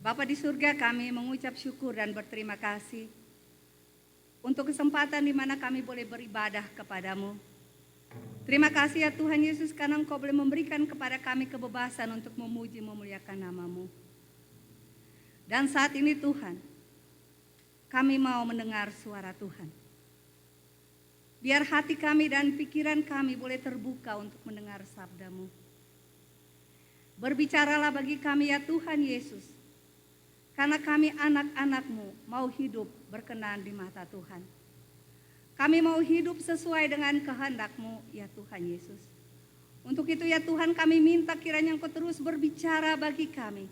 Bapa di surga, kami mengucap syukur dan berterima kasih untuk kesempatan di mana kami boleh beribadah kepadamu. Terima kasih ya Tuhan Yesus, karena Engkau boleh memberikan kepada kami kebebasan untuk memuji memuliakan nama-Mu. Dan saat ini Tuhan, kami mau mendengar suara Tuhan. Biar hati kami dan pikiran kami boleh terbuka untuk mendengar sabda-Mu. Berbicaralah bagi kami ya Tuhan Yesus, karena kami anak-anak-Mu mau hidup berkenan di mata Tuhan. Kami mau hidup sesuai dengan kehendak-Mu ya Tuhan Yesus. Untuk itu ya Tuhan, kami minta kiranya Engkau terus berbicara bagi kami.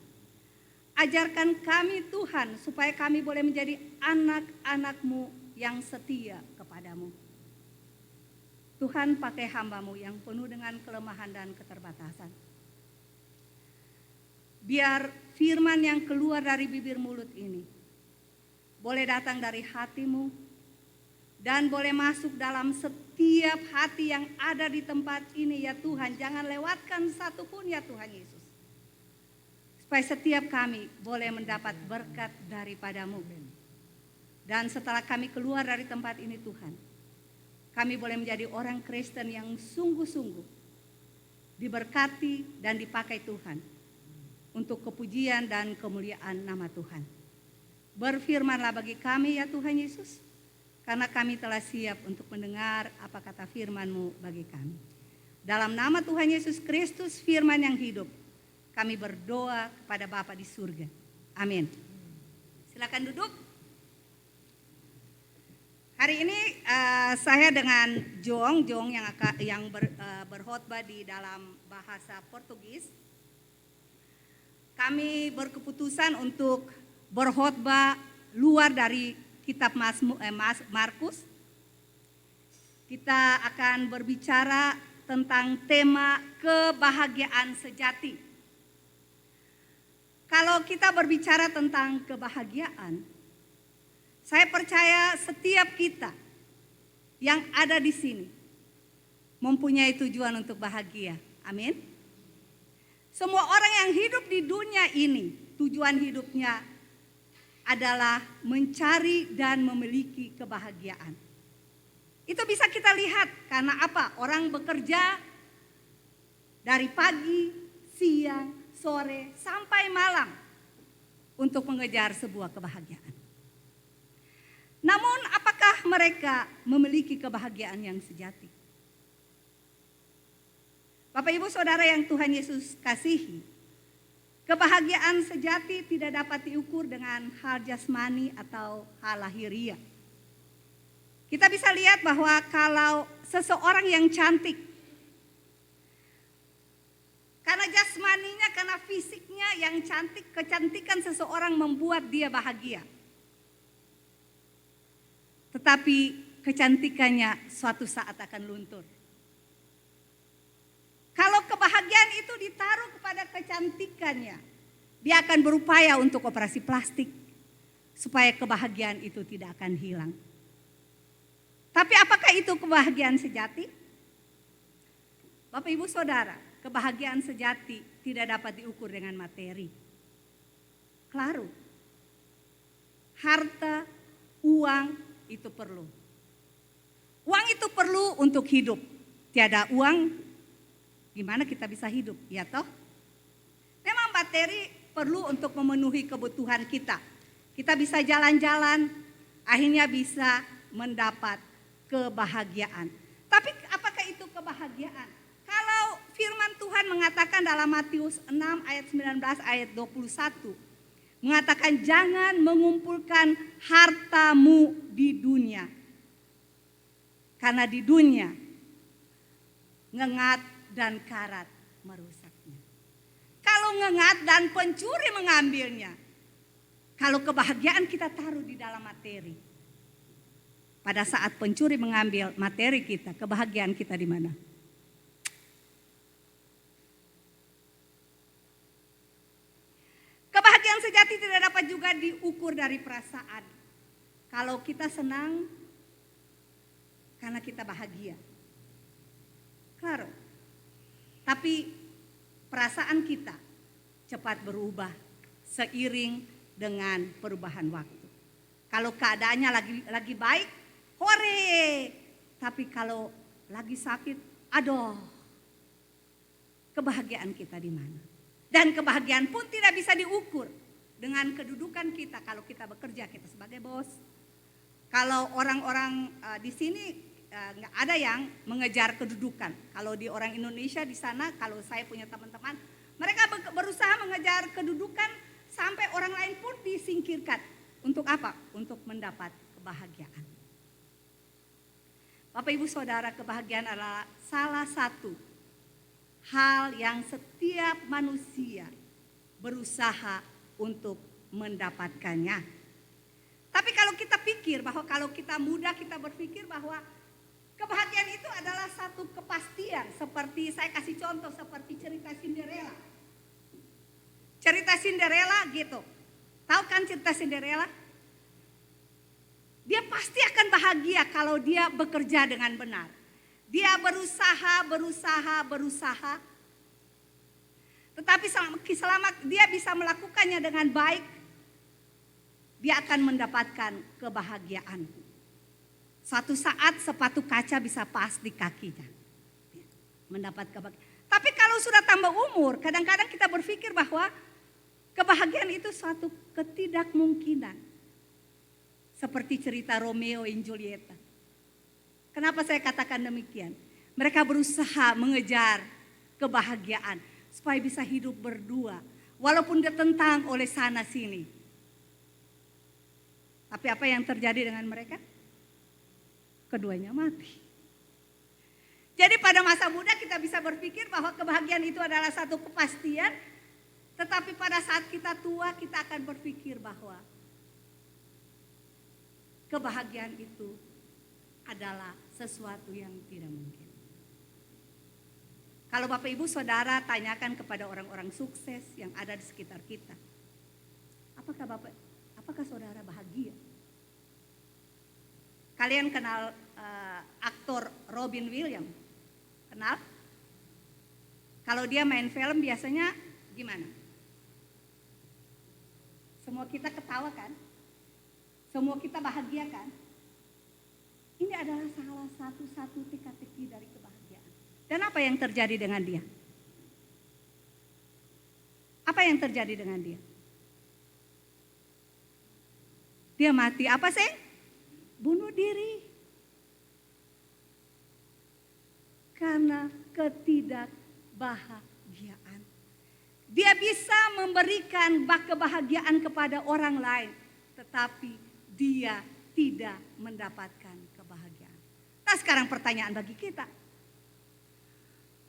Ajarkan kami Tuhan, supaya kami boleh menjadi anak-anak-Mu yang setia kepadamu. Tuhan, pakai hamba-Mu yang penuh dengan kelemahan dan keterbatasan. Biar firman yang keluar dari bibir mulut ini boleh datang dari hati-Mu dan boleh masuk dalam setiap hati yang ada di tempat ini ya Tuhan. Jangan lewatkan satu pun ya Tuhan Yesus. Supaya setiap kami boleh mendapat berkat daripada-Mu. Dan setelah kami keluar dari tempat ini Tuhan, kami boleh menjadi orang Kristen yang sungguh-sungguh diberkati dan dipakai Tuhan untuk kepujian dan kemuliaan nama Tuhan. Berfirmanlah bagi kami ya Tuhan Yesus, karena kami telah siap untuk mendengar apa kata firman-Mu bagi kami. Dalam nama Tuhan Yesus Kristus, firman yang hidup, kami berdoa kepada Bapa di surga. Amin. Silakan duduk. Hari ini saya dengan Jong yang berkhotbah di dalam bahasa Portugis. Kami berkeputusan untuk berkhotbah luar dari kitab Markus. Kita akan berbicara tentang tema kebahagiaan sejati. Kalau kita berbicara tentang kebahagiaan, saya percaya setiap kita yang ada di sini mempunyai tujuan untuk bahagia. Amin. Semua orang yang hidup di dunia ini, tujuan hidupnya adalah mencari dan memiliki kebahagiaan. Itu bisa kita lihat karena apa? Orang bekerja dari pagi, siang, sore, sampai malam untuk mengejar sebuah kebahagiaan. Namun apakah mereka memiliki kebahagiaan yang sejati? Bapak Ibu Saudara yang Tuhan Yesus kasihi, kebahagiaan sejati tidak dapat diukur dengan hal jasmani atau hal lahiriah. Kita bisa lihat bahwa kalau seseorang yang cantik, karena jasmaninya, karena fisiknya yang cantik, kecantikan seseorang membuat dia bahagia. Tetapi kecantikannya suatu saat akan luntur. Kalau kebahagiaan itu ditaruh kepada kecantikannya, dia akan berupaya untuk operasi plastik supaya kebahagiaan itu tidak akan hilang. Tapi apakah itu kebahagiaan sejati? Bapak Ibu Saudara, kebahagiaan sejati tidak dapat diukur dengan materi. Claro, harta, uang itu perlu. Uang itu perlu untuk hidup. Tiada uang, gimana kita bisa hidup, ya toh? Memang materi perlu untuk memenuhi kebutuhan kita. Kita bisa jalan-jalan, akhirnya bisa mendapat kebahagiaan. Tapi apakah itu kebahagiaan? Kalau firman Tuhan mengatakan dalam Matius 6 ayat 19 ayat 21, mengatakan jangan mengumpulkan hartamu di dunia. Karena di dunia ngengat dan karat merusaknya. Kalau ngengat dan pencuri mengambilnya. Kalau kebahagiaan kita taruh di dalam materi. Pada saat pencuri mengambil materi kita, kebahagiaan kita di mana? Kebahagiaan sejati tidak dapat juga diukur dari perasaan. Kalau kita senang karena kita bahagia. Claro. Tapi perasaan kita cepat berubah seiring dengan perubahan waktu. Kalau keadaannya lagi baik, hore. Tapi kalau lagi sakit, aduh. Kebahagiaan kita di mana? Dan kebahagiaan pun tidak bisa diukur dengan kedudukan kita. Kalau kita bekerja, kita sebagai bos. Kalau orang-orang di sini nggak ada yang mengejar kedudukan. Kalau di orang Indonesia di sana, kalau saya punya teman-teman, mereka berusaha mengejar kedudukan sampai orang lain pun disingkirkan. Untuk apa? Untuk mendapat kebahagiaan. Bapak Ibu Saudara, kebahagiaan adalah salah satu hal yang setiap manusia berusaha untuk mendapatkannya. Tapi kalau kita pikir bahwa kalau kita muda, kita berpikir bahwa kebahagiaan itu adalah satu kepastian. Seperti saya kasih contoh seperti cerita Cinderella. Cerita Cinderella gitu. Tahu kan cerita Cinderella? Dia pasti akan bahagia kalau dia bekerja dengan benar. Dia berusaha. Tetapi selama dia bisa melakukannya dengan baik, dia akan mendapatkan kebahagiaan. Suatu saat sepatu kaca bisa pas di kakinya. Mendapat kebahagiaan. Tapi kalau sudah tambah umur, kadang-kadang kita berpikir bahwa kebahagiaan itu suatu ketidakmungkinan. Seperti cerita Romeo dan Julieta. Kenapa saya katakan demikian? Mereka berusaha mengejar kebahagiaan supaya bisa hidup berdua. Walaupun ditentang oleh sana sini. Tapi apa yang terjadi dengan mereka? Keduanya mati. Jadi pada masa muda kita bisa berpikir bahwa kebahagiaan itu adalah satu kepastian. Tetapi pada saat kita tua kita akan berpikir bahwa kebahagiaan itu adalah sesuatu yang tidak mungkin. Kalau Bapak Ibu Saudara tanyakan kepada orang-orang sukses yang ada di sekitar kita, apakah saudara bahagia? Kalian kenal aktor Robin Williams? Kenal? Kalau dia main film biasanya gimana? Semua kita ketawa kan? Semua kita bahagia kan? Ini adalah salah satu teka-teki dari kebahagiaan. Dan apa yang terjadi dengan dia? Apa yang terjadi dengan dia? Dia mati apa sih? Bunuh diri. Karena ketidakbahagiaan. Dia bisa memberikan kebahagiaan kepada orang lain. Tetapi dia tidak mendapatkan kebahagiaan. Nah sekarang pertanyaan bagi kita.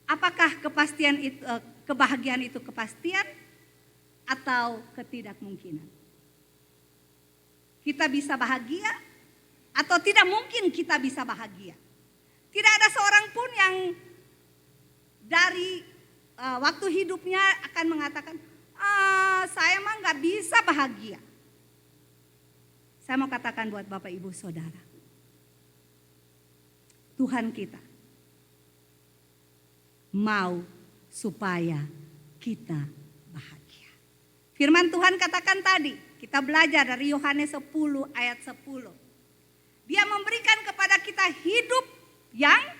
Apakah kebahagiaan itu kepastian atau ketidakmungkinan? Kita bisa bahagia atau tidak mungkin kita bisa bahagia? Tidak ada seorang pun yang dari waktu hidupnya akan mengatakan, saya mah gak bisa bahagia. Saya mau katakan buat Bapak Ibu Saudara. Tuhan kita mau supaya kita bahagia. Firman Tuhan katakan tadi, kita belajar dari Yohanes 10 ayat 10. Dia memberikan kepada kita hidup yang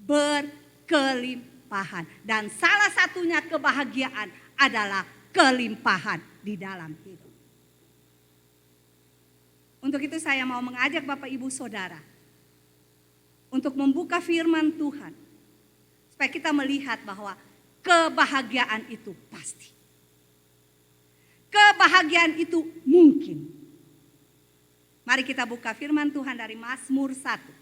berkelimpahan. Dan salah satunya kebahagiaan adalah kelimpahan di dalam hidup. Untuk itu saya mau mengajak Bapak Ibu Saudara untuk membuka firman Tuhan. Supaya kita melihat bahwa kebahagiaan itu pasti. Kebahagiaan itu mungkin. Mari kita buka firman Tuhan dari Mazmur 1.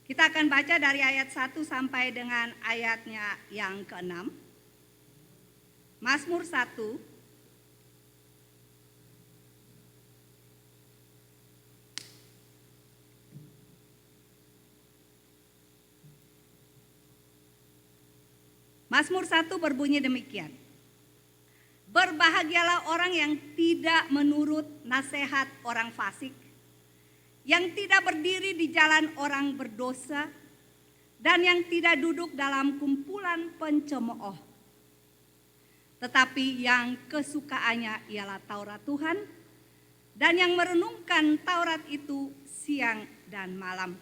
Kita akan baca dari ayat 1 sampai dengan ayatnya yang ke-6. Mazmur 1. Mazmur 1 berbunyi demikian. Berbahagialah orang yang tidak menurut nasihat orang fasik, yang tidak berdiri di jalan orang berdosa, dan yang tidak duduk dalam kumpulan pencemooh. Tetapi yang kesukaannya ialah Taurat Tuhan, dan yang merenungkan Taurat itu siang dan malam.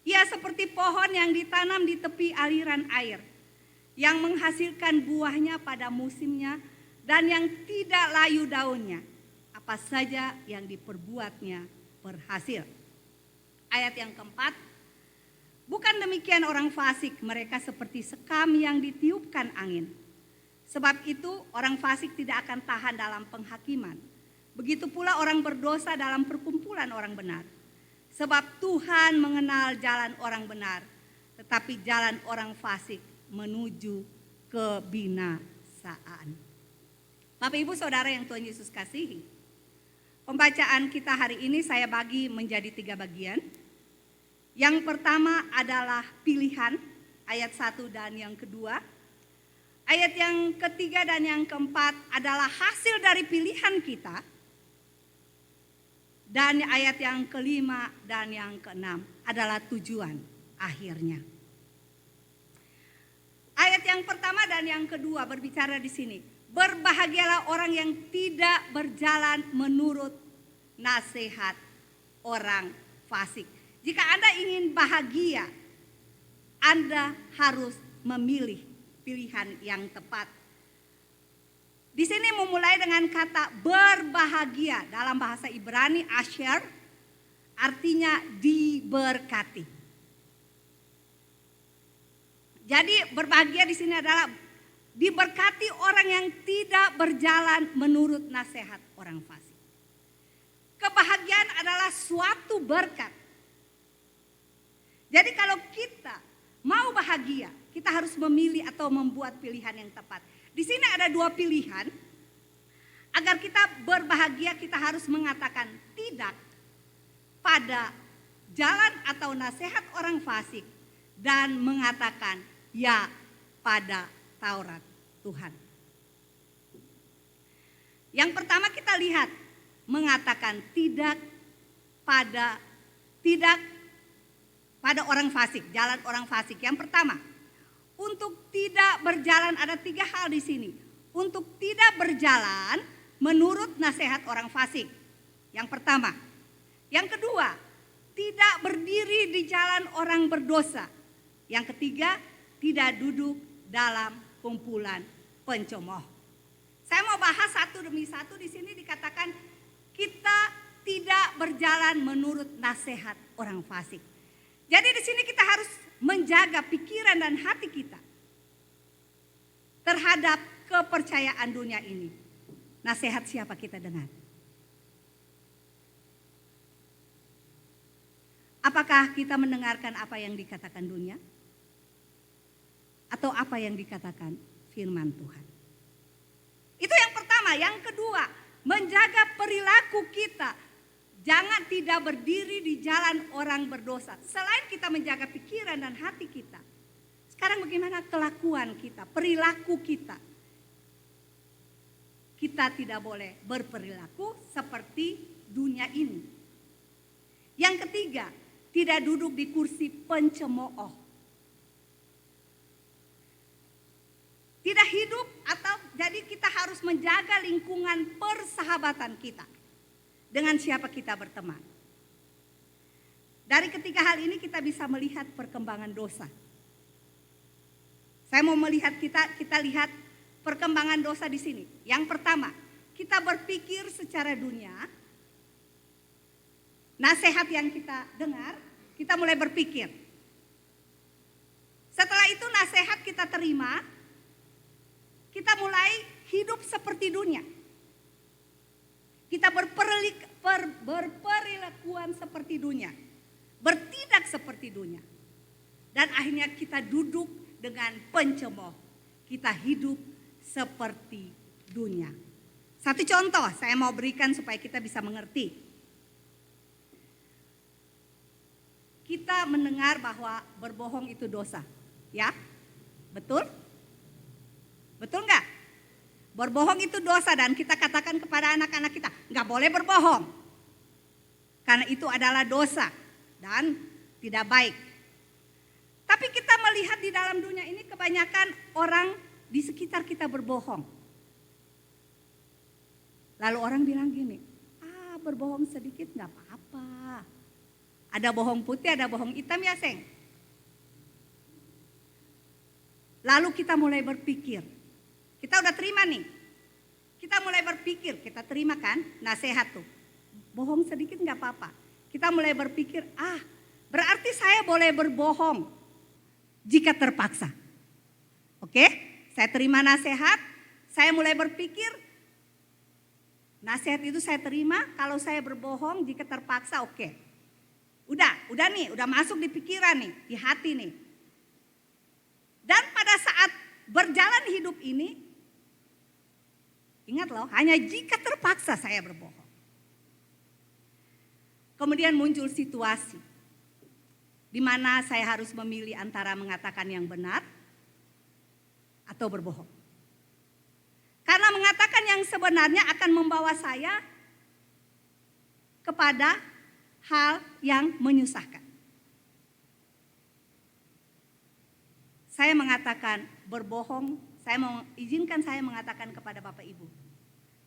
Ia seperti pohon yang ditanam di tepi aliran air, yang menghasilkan buahnya pada musimnya, dan yang tidak layu daunnya. Apa saja yang diperbuatnya berhasil. Ayat yang keempat, bukan demikian orang fasik, mereka seperti sekam yang ditiupkan angin. Sebab itu orang fasik tidak akan tahan dalam penghakiman. Begitu pula orang berdosa dalam perkumpulan orang benar. Sebab Tuhan mengenal jalan orang benar, tetapi jalan orang fasik menuju kebinasaan. Bapak Ibu Saudara yang Tuhan Yesus kasihi, pembacaan kita hari ini saya bagi menjadi 3 bagian. Yang pertama adalah pilihan, ayat 1 dan yang kedua. Ayat yang ketiga dan yang keempat adalah hasil dari pilihan kita. Dan ayat yang kelima dan yang keenam adalah tujuan akhirnya. Ayat yang pertama dan yang kedua berbicara di sini. Berbahagialah orang yang tidak berjalan menurut nasihat orang fasik. Jika Anda ingin bahagia, Anda harus memilih pilihan yang tepat. Di sini memulai dengan kata berbahagia. Dalam bahasa Ibrani asher artinya diberkati. Jadi berbahagia di sini adalah diberkati orang yang tidak berjalan menurut nasihat orang fasik. Kebahagiaan adalah suatu berkat. Jadi kalau kita mau bahagia, kita harus memilih atau membuat pilihan yang tepat. Di sini ada 2 pilihan. Agar kita berbahagia, kita harus mengatakan tidak pada jalan atau nasihat orang fasik dan mengatakan ya pada Taurat Tuhan. Yang pertama kita lihat mengatakan tidak pada orang fasik, jalan orang fasik. Yang pertama, untuk tidak berjalan ada 3 hal di sini. Untuk tidak berjalan menurut nasihat orang fasik. Yang pertama. Yang kedua, tidak berdiri di jalan orang berdosa. Yang ketiga, tidak duduk dalam kumpulan pencemooh. Saya mau bahas satu demi satu. Di sini dikatakan kita tidak berjalan menurut nasihat orang fasik. Jadi di sini kita harus menjaga pikiran dan hati kita terhadap kepercayaan dunia ini. Nasihat siapa kita dengar? Apakah kita mendengarkan apa yang dikatakan dunia? Atau apa yang dikatakan firman Tuhan? Itu yang pertama. Yang kedua, menjaga perilaku kita. Jangan tidak berdiri di jalan orang berdosa. Selain kita menjaga pikiran dan hati kita, sekarang bagaimana kelakuan kita, perilaku kita. Kita tidak boleh berperilaku seperti dunia ini. Yang ketiga, tidak duduk di kursi pencemooh. Tidak hidup atau jadi kita harus menjaga lingkungan persahabatan kita. Dengan siapa kita berteman. Dari ketiga hal ini kita bisa melihat perkembangan dosa. Saya mau melihat kita lihat perkembangan dosa di sini. Yang pertama, kita berpikir secara dunia. Nasihat yang kita dengar, kita mulai berpikir. Setelah itu nasihat kita terima, kita mulai hidup seperti dunia. Kita berperilakuan seperti dunia. Bertindak seperti dunia. Dan akhirnya kita duduk dengan pencemooh. Kita hidup seperti dunia. Satu contoh saya mau berikan supaya kita bisa mengerti. Kita mendengar bahwa berbohong itu dosa. Ya? Betul? Betul enggak? Berbohong itu dosa dan kita katakan kepada anak-anak kita, nggak boleh berbohong. Karena itu adalah dosa dan tidak baik. Tapi kita melihat di dalam dunia ini kebanyakan orang di sekitar kita berbohong. Lalu orang bilang gini, berbohong sedikit nggak apa-apa. Ada bohong putih, ada bohong hitam ya Seng. Lalu kita mulai berpikir, kita udah terima nih. Kita mulai berpikir, kita terima kan nasihat tuh. Bohong sedikit nggak apa-apa. Kita mulai berpikir, berarti saya boleh berbohong jika terpaksa. Oke, saya terima nasihat, saya mulai berpikir, nasihat itu saya terima, kalau saya berbohong jika terpaksa oke. Udah nih, udah masuk di pikiran nih, di hati nih. Dan pada saat berjalan hidup ini, ingat loh, hanya jika terpaksa saya berbohong. Kemudian muncul situasi di mana saya harus memilih antara mengatakan yang benar atau berbohong. Karena mengatakan yang sebenarnya akan membawa saya kepada hal yang menyusahkan. Saya mengatakan berbohong, saya mau izinkan saya mengatakan kepada Bapak Ibu,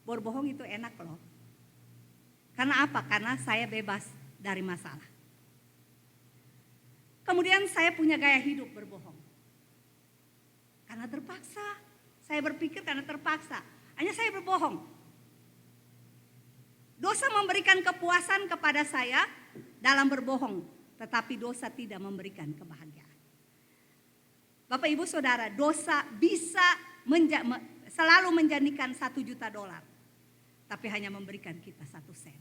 berbohong itu enak loh. Karena apa? Karena saya bebas dari masalah. Kemudian saya punya gaya hidup berbohong. Karena terpaksa, saya berpikir karena terpaksa, hanya saya berbohong. Dosa memberikan kepuasan kepada saya dalam berbohong, tetapi dosa tidak memberikan kebahagiaan. Bapak Ibu Saudara, dosa bisa selalu menjadikan $1 juta, tapi hanya memberikan kita 1 sen.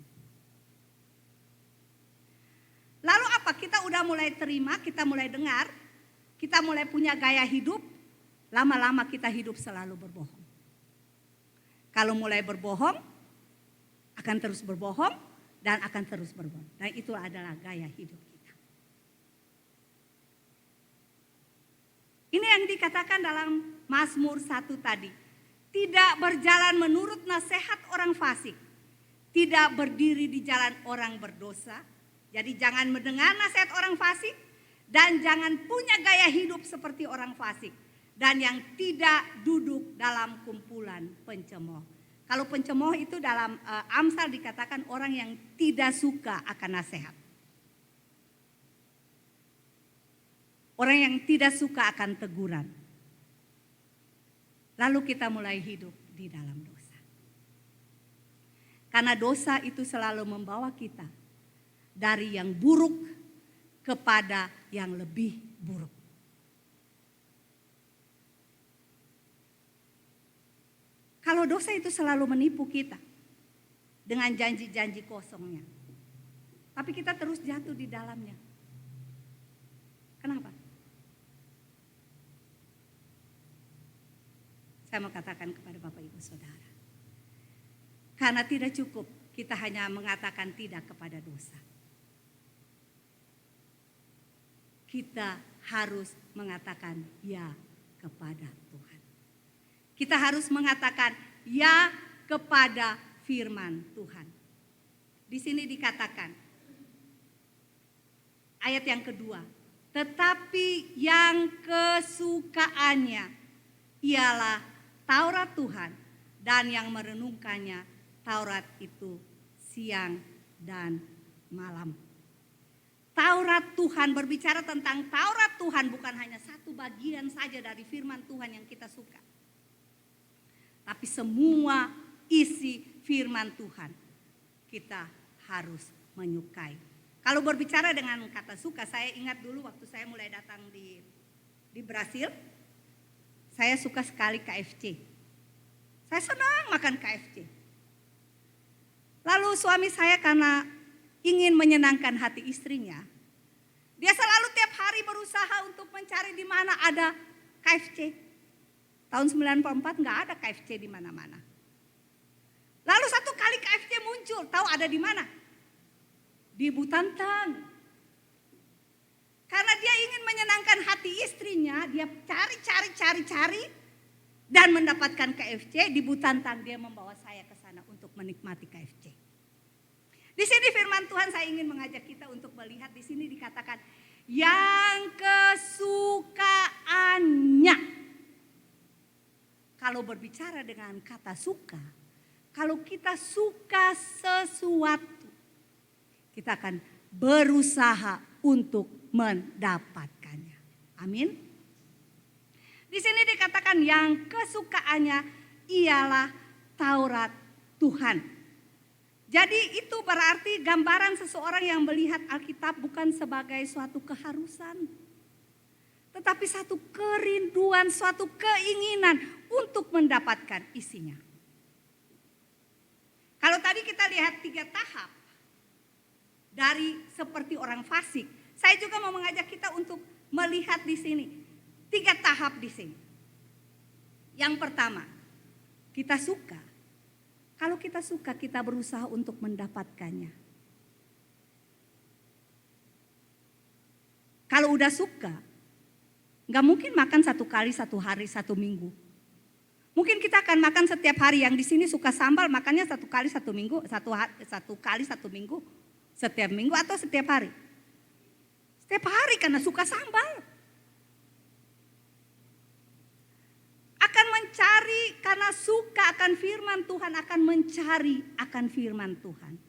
Lalu apa? Kita udah mulai terima, kita mulai dengar, kita mulai punya gaya hidup, lama-lama kita hidup selalu berbohong. Kalau mulai berbohong, akan terus berbohong, dan akan terus berbohong. Dan itu adalah gaya hidup kita. Ini yang dikatakan dalam Mazmur 1 tadi. Tidak berjalan menurut nasihat orang fasik. Tidak berdiri di jalan orang berdosa. Jadi jangan mendengar nasihat orang fasik. Dan jangan punya gaya hidup seperti orang fasik. Dan yang tidak duduk dalam kumpulan pencemooh. Kalau pencemooh itu dalam Amsal dikatakan orang yang tidak suka akan nasihat. Orang yang tidak suka akan teguran. Lalu kita mulai hidup di dalam dosa. Karena dosa itu selalu membawa kita dari yang buruk kepada yang lebih buruk. Kalau dosa itu selalu menipu kita dengan janji-janji kosongnya. Tapi kita terus jatuh di dalamnya. Kenapa? Saya mau katakan kepada Bapak Ibu Saudara. Karena tidak cukup kita hanya mengatakan tidak kepada dosa. Kita harus mengatakan ya kepada Tuhan. Kita harus mengatakan ya kepada firman Tuhan. Di sini dikatakan ayat yang kedua, tetapi yang kesukaannya ialah Taurat Tuhan dan yang merenungkannya Taurat itu siang dan malam. Taurat Tuhan, berbicara tentang Taurat Tuhan bukan hanya satu bagian saja dari firman Tuhan yang kita suka. Tapi semua isi firman Tuhan kita harus menyukai. Kalau berbicara dengan kata suka, saya ingat dulu waktu saya mulai datang di Brasil, saya suka sekali KFC. Saya senang makan KFC. Lalu suami saya karena ingin menyenangkan hati istrinya, dia selalu tiap hari berusaha untuk mencari di mana ada KFC. Tahun 94 nggak ada KFC di mana-mana. Lalu satu kali KFC muncul, tahu ada di mana? Di Butantang. Karena dia ingin menyenangkan hati istrinya, dia cari. dan mendapatkan KFC, di Butantang dia membawa saya ke sana untuk menikmati KFC. Di sini firman Tuhan saya ingin mengajak kita untuk melihat, di sini dikatakan yang kesukaannya. Kalau berbicara dengan kata suka, kalau kita suka sesuatu, kita akan berusaha untuk mendapatkannya. Amin. Di sini dikatakan yang kesukaannya ialah Taurat Tuhan. Jadi itu berarti gambaran seseorang yang melihat Alkitab bukan sebagai suatu keharusan, tetapi satu kerinduan, suatu keinginan untuk mendapatkan isinya. Kalau tadi kita lihat 3 tahap dari seperti orang fasik, saya juga mau mengajak kita untuk melihat di sini 3 tahap di sini. Yang pertama, kita suka. Kalau kita suka, kita berusaha untuk mendapatkannya. Kalau udah suka, gak mungkin makan 1 kali 1 hari 1 minggu. Mungkin kita akan makan setiap hari. Yang di sini suka sambal, makannya 1 kali 1 minggu, 1 kali 1 minggu, setiap minggu atau setiap hari. Setiap hari karena suka sambal. Akan mencari karena suka akan firman Tuhan, akan mencari akan firman Tuhan.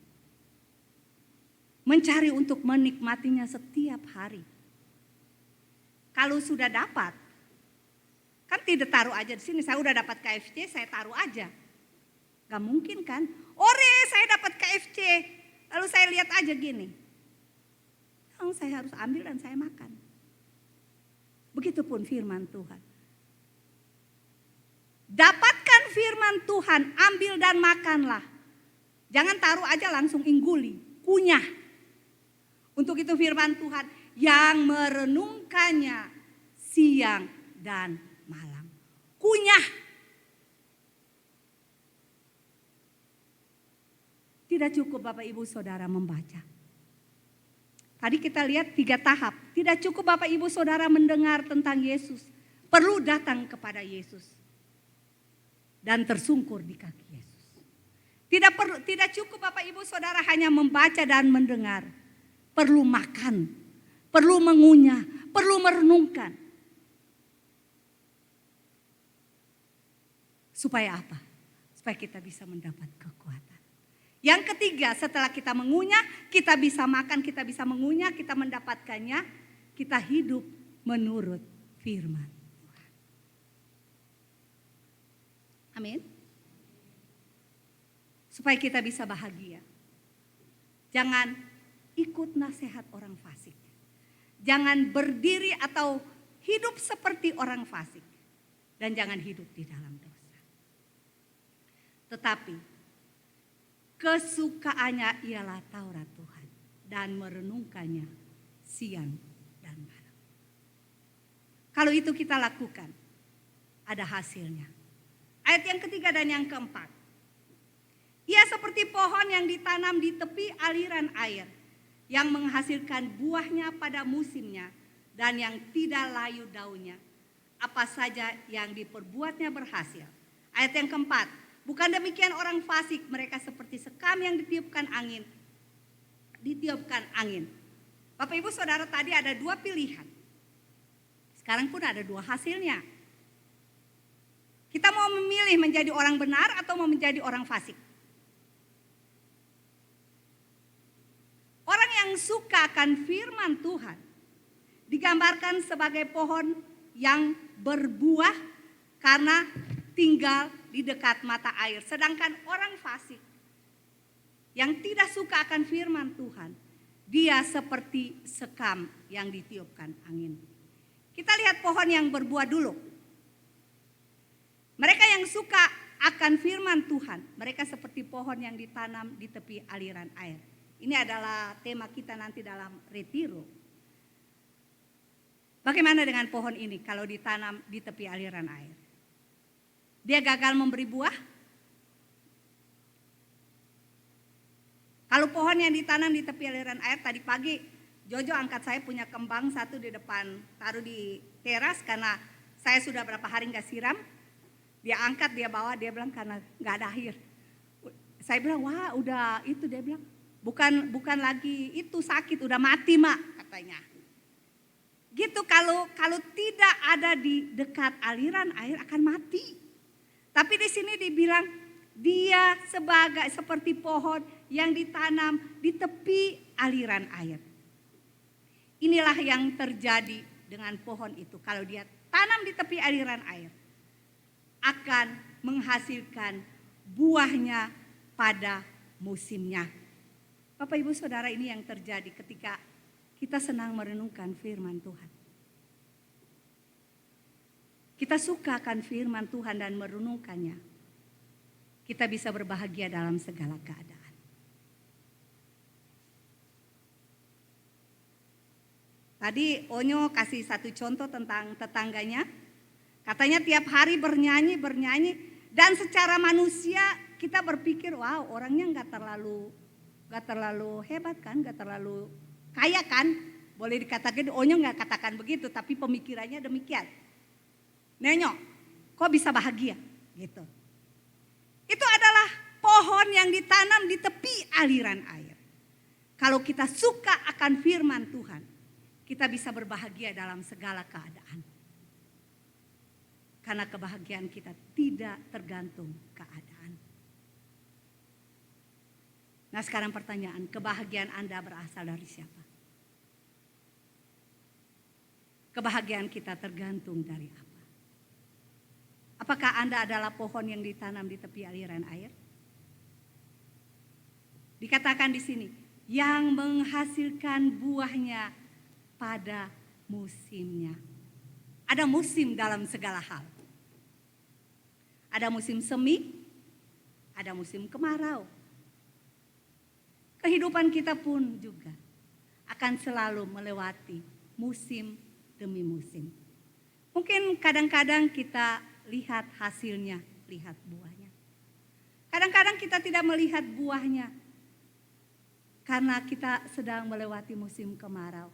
Mencari untuk menikmatinya setiap hari. Kalau sudah dapat, kan tidak taruh aja di sini, saya udah dapat KFC, saya taruh aja. Gak mungkin kan? Ore, saya dapat KFC, lalu saya lihat aja gini. Oh, saya harus ambil dan saya makan. Begitupun firman Tuhan. Dapatkan firman Tuhan, ambil dan makanlah. Jangan taruh aja langsung ingguli, kunyah. Untuk itu firman Tuhan yang merenungkannya siang dan malam. Kunyah. Tidak cukup Bapak Ibu Saudara membaca. Tadi kita lihat 3 tahap. Tidak cukup Bapak Ibu Saudara mendengar tentang Yesus. Perlu datang kepada Yesus. Dan tersungkur di kaki Yesus. Tidak cukup Bapak Ibu Saudara hanya membaca dan mendengar. Perlu makan, perlu mengunyah, perlu merenungkan. Supaya apa? Supaya kita bisa mendapat kekuatan. Yang ketiga, setelah kita mengunyah, kita bisa makan, kita bisa mengunyah, kita mendapatkannya, kita hidup menurut firman. Amin. Supaya kita bisa bahagia. Jangan ikut nasihat orang fasik. Jangan berdiri atau hidup seperti orang fasik. Dan jangan hidup di dalam dosa. Tetapi kesukaannya ialah Taurat Tuhan. Dan merenungkannya siang dan malam. Kalau itu kita lakukan, ada hasilnya. Ayat yang ketiga dan yang keempat. Ia seperti pohon yang ditanam di tepi aliran air. Yang menghasilkan buahnya pada musimnya. Dan yang tidak layu daunnya. Apa saja yang diperbuatnya berhasil. Ayat yang keempat. Bukan demikian orang fasik. Mereka seperti sekam yang ditiupkan angin. Ditiupkan angin. Bapak Ibu Saudara, tadi ada 2 pilihan. Sekarang pun ada 2 hasilnya. Kita mau memilih menjadi orang benar atau mau menjadi orang fasik? Orang yang suka akan firman Tuhan digambarkan sebagai pohon yang berbuah karena tinggal di dekat mata air. Sedangkan orang fasik yang tidak suka akan firman Tuhan, dia seperti sekam yang ditiupkan angin. Kita lihat pohon yang berbuah dulu. Mereka yang suka akan firman Tuhan, mereka seperti pohon yang ditanam di tepi aliran air. Ini adalah tema kita nanti dalam retiro. Bagaimana dengan pohon ini kalau ditanam di tepi aliran air? Dia gagal memberi buah? Kalau pohon yang ditanam di tepi aliran air, tadi pagi Jojo angkat saya punya kembang satu di depan, taruh di teras karena saya sudah berapa hari gak siram. Dia angkat, dia bawa, dia bilang karena nggak ada air. Saya bilang, wah udah itu, dia bilang bukan lagi itu sakit, udah mati mak katanya. Gitu, kalau tidak ada di dekat aliran air akan mati. Tapi di sini dibilang dia seperti pohon yang ditanam di tepi aliran air. Inilah yang terjadi dengan pohon itu. Kalau dia tanam di tepi aliran air, akan menghasilkan buahnya pada musimnya. Bapak Ibu Saudara, ini yang terjadi ketika kita senang merenungkan firman Tuhan. Kita suka akan firman Tuhan dan merenungkannya. Kita bisa berbahagia dalam segala keadaan. Tadi Onyo kasih satu contoh tentang tetangganya. Katanya tiap hari bernyanyi. Dan secara manusia kita berpikir, wow orangnya gak terlalu hebat kan, gak terlalu kaya kan. Boleh dikatakan, Onyo gak katakan begitu, tapi pemikirannya demikian. Nenyo, kok bisa bahagia? Gitu. Itu adalah pohon yang ditanam di tepi aliran air. Kalau kita suka akan firman Tuhan, kita bisa berbahagia dalam segala keadaan. Karena kebahagiaan kita tidak tergantung keadaan. Nah sekarang pertanyaan, kebahagiaan Anda berasal dari siapa? Kebahagiaan kita tergantung dari apa? Apakah Anda adalah pohon yang ditanam di tepi aliran air? Dikatakan di sini, yang menghasilkan buahnya pada musimnya. Ada musim dalam segala hal. Ada musim semi, ada musim kemarau. Kehidupan kita pun juga akan selalu melewati musim demi musim. Mungkin kadang-kadang kita lihat hasilnya, lihat buahnya. Kadang-kadang kita tidak melihat buahnya karena kita sedang melewati musim kemarau.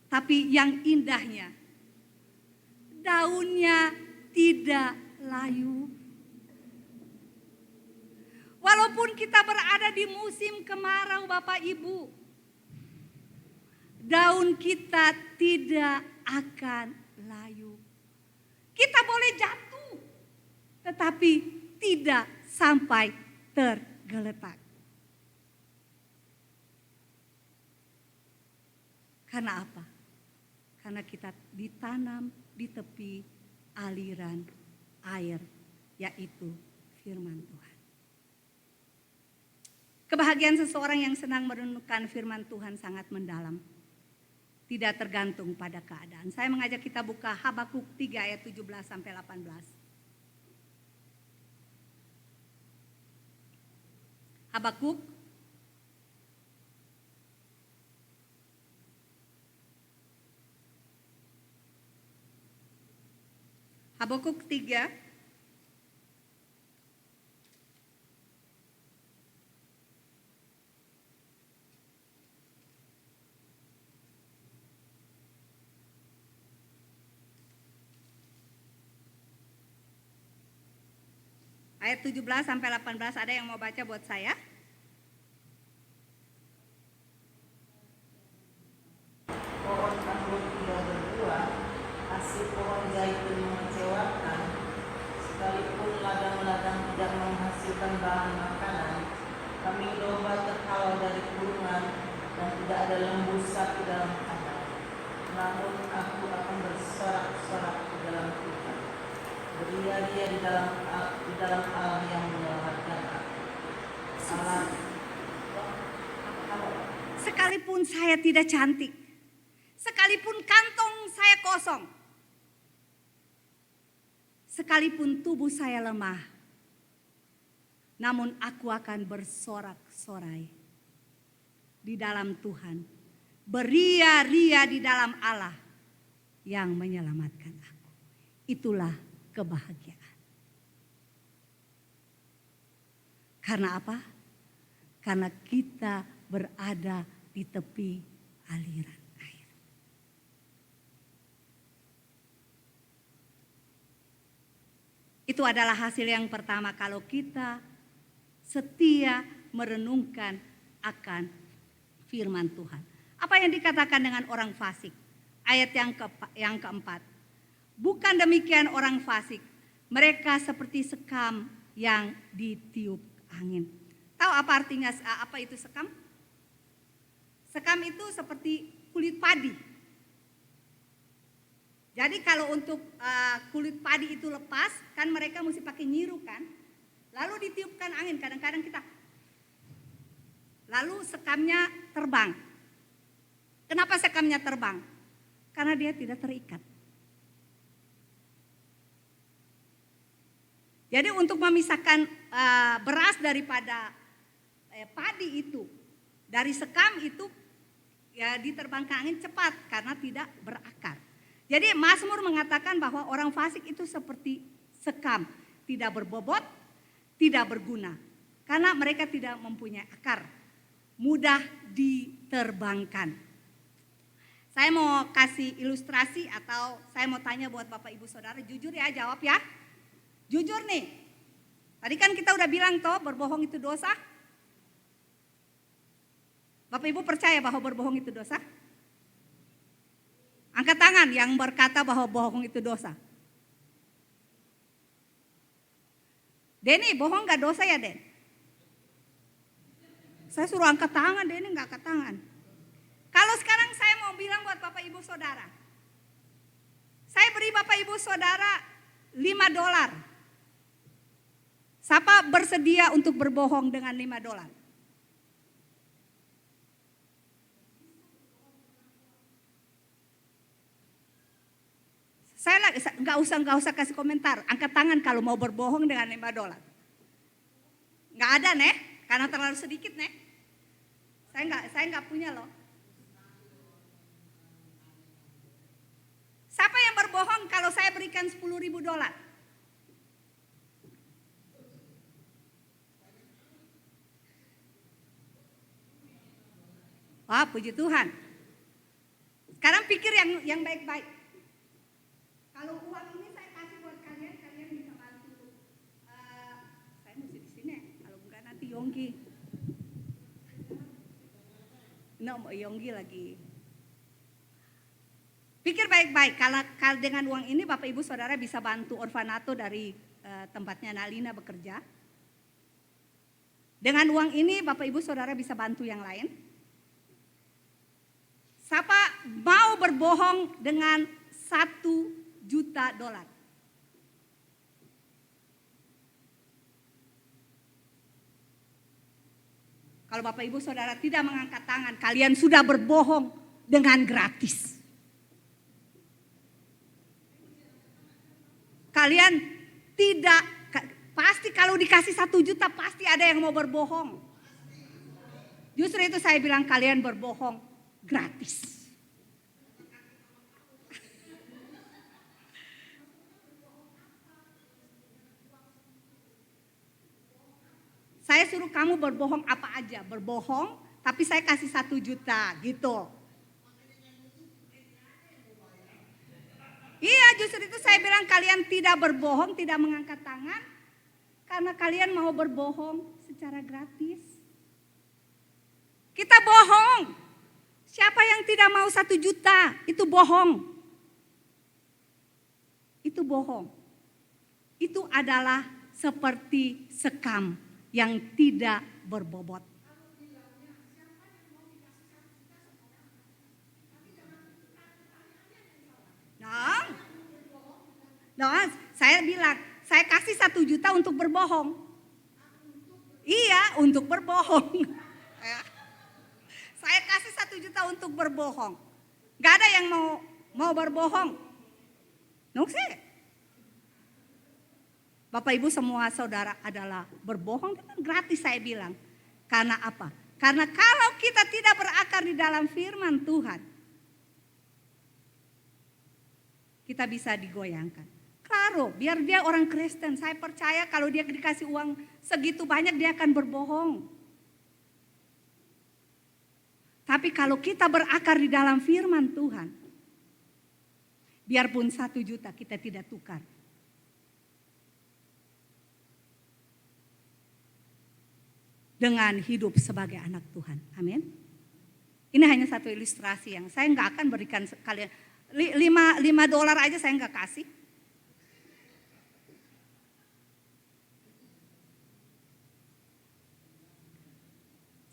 Tapi yang indahnya, daunnya tidak layu. Walaupun kita berada di musim kemarau Bapak Ibu, daun kita tidak akan layu. Kita boleh jatuh, tetapi tidak sampai tergeletak. Karena apa? Karena kita ditanam di tepi aliran air, yaitu firman Tuhan. Kebahagiaan seseorang yang senang merenungkan firman Tuhan sangat mendalam. Tidak tergantung pada keadaan. Saya mengajak kita buka Habakuk 3 ayat 17 sampai 18. Habakuk Habakuk 3 ayat 17 sampai 18, ada yang mau baca buat saya? Pohon anggur tidak berbuah, hasil pohon zaitun mengecewakan, sekalipun ladang-ladang tidak menghasilkan bahan makanan, kambing domba terhalau dari kurungan, dan tidak ada lembu sapi dalam kandang. Namun aku akan bersorak-sorak di dalam Tuhan, beria-ria di dalam Allah yang menyelamatkan aku. Sekalipun saya tidak cantik, sekalipun kantong saya kosong, sekalipun tubuh saya lemah, namun aku akan bersorak-sorai di dalam Tuhan, beria-ria di dalam Allah yang menyelamatkan aku. Itulah kebahagiaan. Karena apa? Karena kita berada di tepi aliran air. Itu adalah hasil yang pertama kalau kita setia merenungkan akan firman Tuhan. Apa yang dikatakan dengan orang fasik? Ayat yang keempat. Bukan demikian orang fasik, mereka seperti sekam yang ditiup angin. Tahu apa artinya, apa itu sekam? Sekam itu seperti kulit padi. Jadi kalau untuk kulit padi itu lepas, kan mereka mesti pakai nyiru kan. Lalu ditiupkan angin, kadang-kadang kita. Lalu sekamnya terbang. Kenapa sekamnya terbang? Karena dia tidak terikat. Jadi untuk memisahkan beras daripada padi itu, dari sekam itu ya diterbangkan angin cepat karena tidak berakar. Jadi Mazmur mengatakan bahwa orang fasik itu seperti sekam, tidak berbobot, tidak berguna. Karena mereka tidak mempunyai akar, mudah diterbangkan. Saya mau kasih ilustrasi atau saya mau tanya buat Bapak Ibu Saudara, jujur ya, jawab ya. Jujur nih, tadi kan kita udah bilang toh berbohong itu dosa. Bapak Ibu percaya bahwa berbohong itu dosa? Angkat tangan yang berkata bahwa bohong itu dosa. Denny, bohong gak dosa ya Den? Saya suruh angkat tangan, Denny gak angkat tangan. Kalau sekarang saya mau bilang buat Bapak Ibu Saudara, saya beri Bapak Ibu Saudara $5. Siapa bersedia untuk berbohong dengan $5? Saya nggak usah kasih komentar. Angkat tangan kalau mau berbohong dengan $5. Nggak ada nih, karena terlalu sedikit nih. Saya nggak punya loh. Siapa yang berbohong kalau saya berikan $10.000? Wah, puji Tuhan. Sekarang pikir yang baik-baik. Kalau uang ini saya kasih buat kalian, kalian bisa bantu. Saya mesti di sini, kalau enggak nanti Yonggi. Yonggi lagi. Pikir baik-baik, kalau dengan uang ini Bapak Ibu Saudara bisa bantu orfanato dari tempatnya Nalina bekerja. Dengan uang ini Bapak Ibu Saudara bisa bantu yang lain. Siapa mau berbohong dengan $1 juta? Kalau Bapak Ibu Saudara tidak mengangkat tangan, kalian sudah berbohong dengan gratis. Kalian tidak, pasti kalau dikasih $1 juta pasti ada yang mau berbohong. Justru itu saya bilang kalian berbohong gratis. Saya suruh kamu berbohong apa aja, berbohong, tapi saya kasih $1 juta gitu. Iya, justru itu saya bilang kalian tidak berbohong, tidak mengangkat tangan, karena kalian mau berbohong secara gratis. Kita bohong. Siapa yang tidak mau $1 juta? Itu bohong. Itu bohong. Itu adalah seperti sekam yang tidak berbobot. Nah, saya bilang, saya kasih $1 juta untuk berbohong. Iya, untuk berbohong. Saya kasih $1 juta untuk berbohong. Gak ada yang mau berbohong. Nggak. Bapak Ibu semua saudara adalah berbohong dengan gratis saya bilang. Karena apa? Karena kalau kita tidak berakar di dalam firman Tuhan, kita bisa digoyangkan. Claro, biar dia orang Kristen, saya percaya kalau dia dikasih uang segitu banyak dia akan berbohong. Tapi kalau kita berakar di dalam firman Tuhan, biarpun $1 juta kita tidak tukar. dengan hidup sebagai anak Tuhan. Amin. Ini hanya satu ilustrasi yang saya nggak akan berikan kalian. 5 dolar aja saya nggak kasih.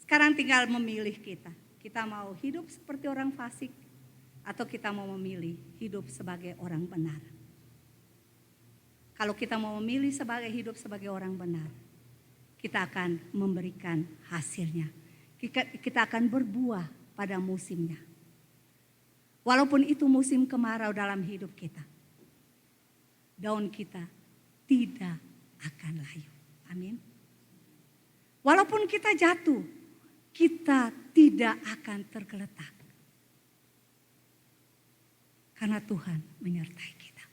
Sekarang tinggal memilih kita. Kita mau hidup seperti orang fasik atau kita mau memilih hidup sebagai orang benar. Kalau kita mau memilih sebagai hidup sebagai orang benar, kita akan memberikan hasilnya. Kita akan berbuah pada musimnya. Walaupun itu musim kemarau dalam hidup kita, daun kita tidak akan layu. Amin. Walaupun kita jatuh, kita tidak akan tergeletak. Karena Tuhan menyertai kita.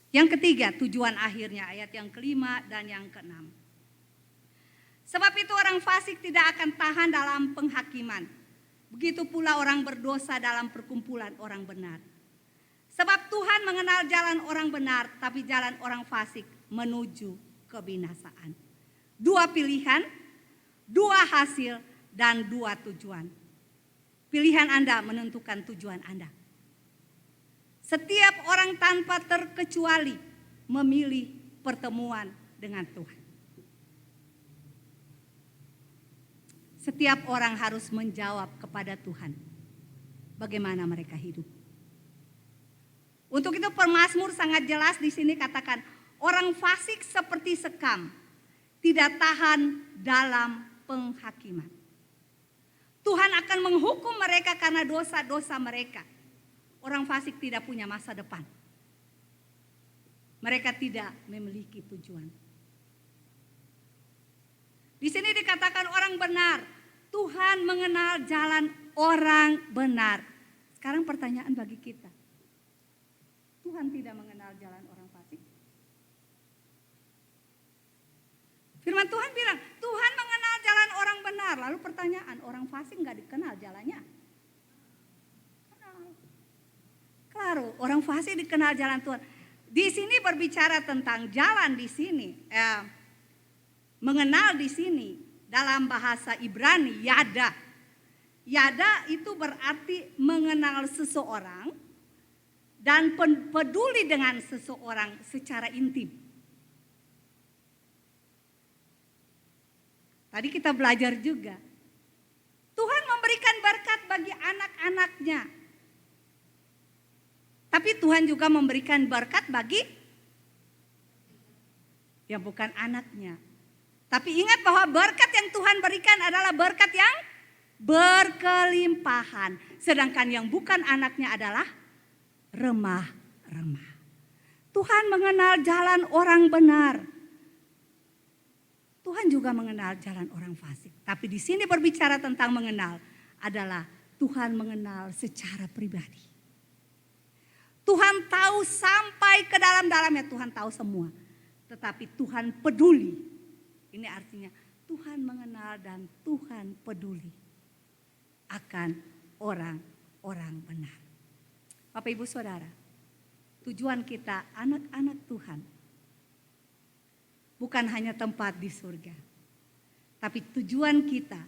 Yang ketiga, tujuan akhirnya, ayat yang kelima dan yang keenam. Sebab itu orang fasik tidak akan tahan dalam penghakiman. Begitu pula orang berdosa dalam perkumpulan orang benar. Sebab Tuhan mengenal jalan orang benar, tapi jalan orang fasik menuju kebinasaan. 2 pilihan, 2 hasil, dan 2 tujuan. Pilihan Anda menentukan tujuan Anda. Setiap orang tanpa terkecuali memilih pertemuan dengan Tuhan. Setiap orang harus menjawab kepada Tuhan bagaimana mereka hidup. Untuk itu pemazmur sangat jelas di sini katakan, orang fasik seperti sekam, tidak tahan dalam penghakiman. Tuhan akan menghukum mereka karena dosa-dosa mereka. Orang fasik tidak punya masa depan. Mereka tidak memiliki tujuan. Di sini dikatakan orang benar. Tuhan mengenal jalan orang benar. Sekarang pertanyaan bagi kita. Tuhan tidak mengenal jalan orang fasik? Firman Tuhan bilang, Tuhan mengenal jalan orang benar. Lalu pertanyaan, orang fasik nggak dikenal jalannya? Kenal. Claro, orang fasik dikenal jalan Tuhan. Di sini berbicara tentang jalan di sini. Mengenal di sini dalam bahasa Ibrani yada. Yada itu berarti mengenal seseorang dan peduli dengan seseorang secara intim. Tadi kita belajar juga. Tuhan memberikan berkat bagi anak-anaknya. Tapi Tuhan juga memberikan berkat bagi yang bukan anaknya. Tapi ingat bahwa berkat yang Tuhan berikan adalah berkat yang berkelimpahan. Sedangkan yang bukan anaknya adalah remah-remah. Tuhan mengenal jalan orang benar. Tuhan juga mengenal jalan orang fasik. Tapi di sini berbicara tentang mengenal adalah Tuhan mengenal secara pribadi. Tuhan tahu sampai ke dalam-dalamnya, Tuhan tahu semua. Tetapi Tuhan peduli. Ini artinya Tuhan mengenal dan Tuhan peduli akan orang-orang benar. Bapak Ibu Saudara, tujuan kita anak-anak Tuhan bukan hanya tempat di surga. Tapi tujuan kita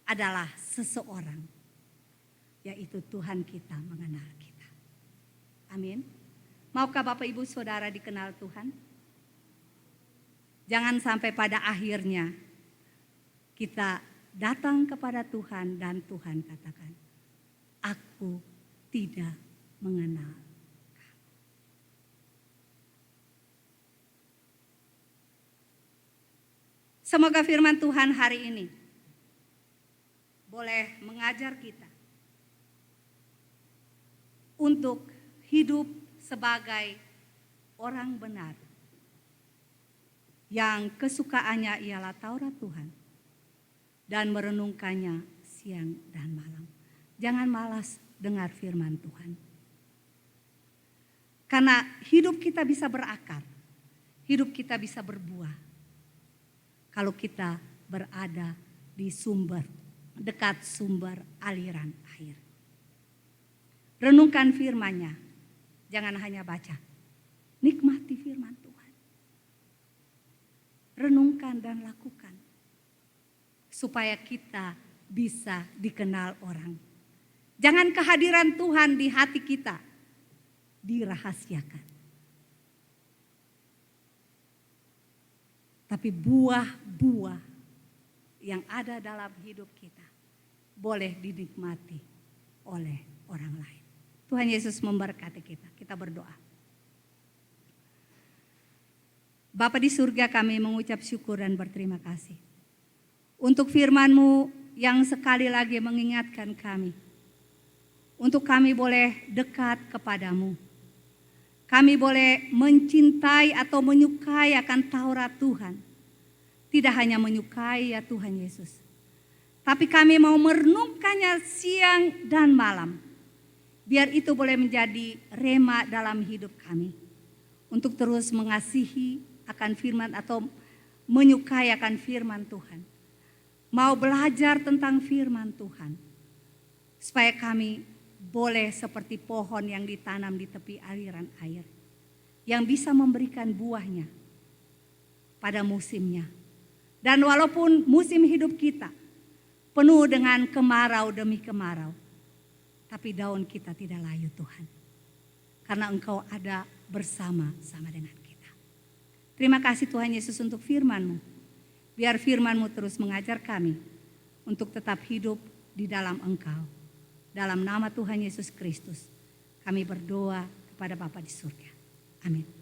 adalah seseorang, yaitu Tuhan kita mengenal kita. Amin. Maukah Bapak Ibu Saudara dikenal Tuhan? Jangan sampai pada akhirnya kita datang kepada Tuhan dan Tuhan katakan, aku tidak mengenal kamu. Semoga firman Tuhan hari ini boleh mengajar kita untuk hidup sebagai orang benar. Yang kesukaannya ialah Taurat Tuhan dan merenungkannya siang dan malam. Jangan malas dengar firman Tuhan. Karena hidup kita bisa berakar, hidup kita bisa berbuah. Kalau kita berada di sumber, dekat sumber aliran air. Renungkan firman-Nya, jangan hanya baca. Nikmati firman Tuhan. Renungkan katakan dan lakukan. Supaya kita bisa dikenal orang. Jangan kehadiran Tuhan di hati kita dirahasiakan. Tapi buah-buah yang ada dalam hidup kita boleh dinikmati oleh orang lain. Tuhan Yesus memberkati kita. Kita berdoa. Bapa di surga, kami mengucap syukur dan berterima kasih untuk firman-Mu yang sekali lagi mengingatkan kami. Untuk kami boleh dekat kepadamu. Kami boleh mencintai atau menyukai akan Taurat Tuhan. Tidak hanya menyukai ya Tuhan Yesus. Tapi kami mau merenungkannya siang dan malam. Biar itu boleh menjadi rema dalam hidup kami. Untuk terus mengasihi akan firman atau menyukai akan firman Tuhan. Mau belajar tentang firman Tuhan. Supaya kami boleh seperti pohon yang ditanam di tepi aliran air. Yang bisa memberikan buahnya pada musimnya. Dan walaupun musim hidup kita penuh dengan kemarau demi kemarau. Tapi daun kita tidak layu Tuhan. Karena Engkau ada bersama-sama dengan kita. Terima kasih Tuhan Yesus untuk firman-Mu. Biar firman-Mu terus mengajar kami untuk tetap hidup di dalam Engkau. Dalam nama Tuhan Yesus Kristus kami berdoa kepada Bapa di surga. Amin.